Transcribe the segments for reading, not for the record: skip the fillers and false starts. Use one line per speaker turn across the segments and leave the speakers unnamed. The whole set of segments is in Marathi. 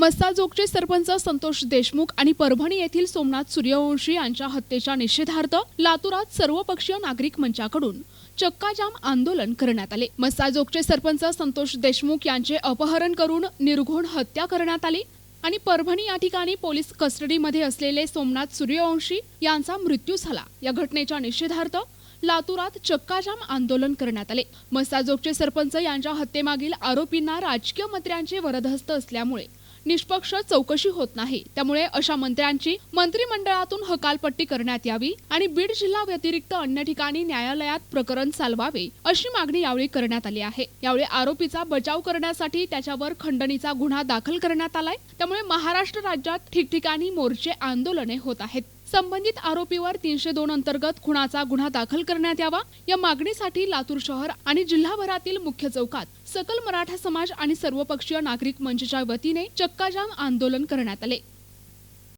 मस्साजोगचे सरपंच संतोष देशमुख आणि परभणी येथील सोमनाथ सूर्यवंशी यांच्या हत्येच्या निषेधार्थ लातूरात सर्वपक्षीय नागरिक मंचाकडून चक्काजाम आंदोलन करण्यात आले। मस्साजोगचे सरपंच संतोष देशमुख यांचे अपहरण करून निर्घुण हत्या करण्यात आली आणि परभणी या ठिकाणी पोलीस कस्टडीमध्ये असलेले सोमनाथ सूर्यवंशी यांचा मृत्यू झाला। या घटनेच्या निषेधार्थ लातूरात चक्काजाम आंदोलन करण्यात आले। मस्साजोगचे सरपंच यांच्या हत्येमागील आरोपींना राजकीय मंत्र्यांचे वरदहस्त असल्यामुळे निष्पक्ष चौकशी होत नाही, त्यामुळे अशा मंत्र्यांची मंत्रिमंडळातून हकालपट्टी करण्यात यावी आणि बीड जिल्हा व्यतिरिक्त अन्य ठिकाणी न्यायालयात प्रकरण चालवावे अशी मागणी यावेळी करण्यात आली आहे। यावेळी आरोपीचा बचाव करण्यासाठी त्याच्यावर खंडणीचा गुन्हा दाखल करण्यात आलाय, त्यामुळे महाराष्ट्र राज्यात ठिकठिकाणी मोर्चे आंदोलने होत आहेत। संबंधित आरोपीवर 302 अंतर्गत खुनाचा गुन्हा दाखल करण्यात यावा या मागणीसाठी लातूर शहर आणि जिल्हाभरातील मुख्य चौकात सकल मराठा समाज आणि सर्वपक्षीय नागरिक मंचच्या वतीने चक्काजाम आंदोलन करण्यात आले।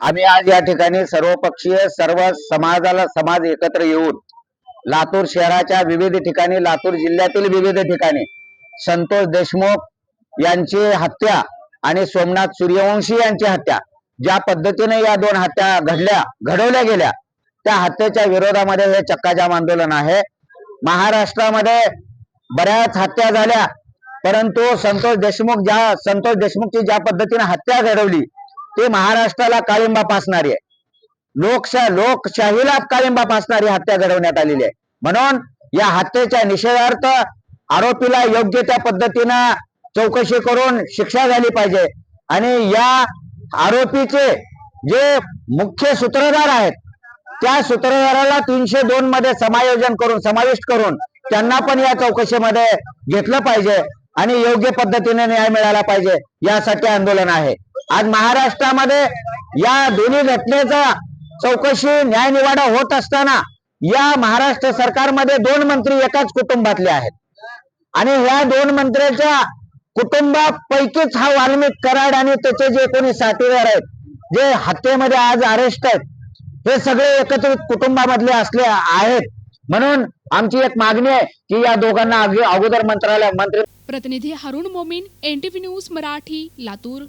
आम्ही आज या ठिकाणी सर्वपक्षीय सर्व समाज एकत्र येऊन लातूर शहराच्या विविध ठिकाणी, लातूर जिल्ह्यातील विविध ठिकाणी संतोष देशमुख यांची हत्या आणि सोमनाथ सूर्यवंशी यांची हत्या, ज्या पद्धतीने या दोन हत्या घडवल्या गेल्या, त्या हत्येच्या विरोधामध्ये हे चक्काजाम आंदोलन आहे। महाराष्ट्रामध्ये बऱ्याच हत्या झाल्या, परंतु संतोष देशमुखची ज्या पद्धतीने हत्या घडवली ते महाराष्ट्राला काळिंबा फासणारी आहे। लोकशाहीला काळिंबा फासणारी हत्या घडवण्यात आलेली आहे। म्हणून या हत्येच्या निषेधार्थ आरोपीला योग्य त्या पद्धतीने चौकशी करून शिक्षा झाली पाहिजे आणि या आरोपीचे जे मुख्य सूत्रधार आहेत त्या सूत्रधाराला 302 मध्ये समाविष्ट करून त्यांना पण या चौकशीमध्ये घेतलं पाहिजे आणि योग्य पद्धतीने न्याय मिळाला पाहिजे, यासाठी आंदोलन आहे। आज महाराष्ट्रामध्ये या दोन्ही घटनेचा चौकशी न्यायनिवाडा होत असताना या महाराष्ट्र सरकारमध्ये 2 मंत्री एकाच कुटुंबातले आहेत आणि या 2 मंत्र्यांच्या कुटुंबापैकीच हा वाल्मिक कराड आणि त्याचे जे कोणी साथीदार आहेत, जे हत्येमध्ये आज अरेस्ट आहेत, हे सगळे एकत्रित कुटुंबामधले असले आहेत। म्हणून आमची एक मागणी आहे की या दोघांना अगोदर मंत्री
प्रतिनिधी हारून मोमीन, NTV न्यूज मराठी, लातूर।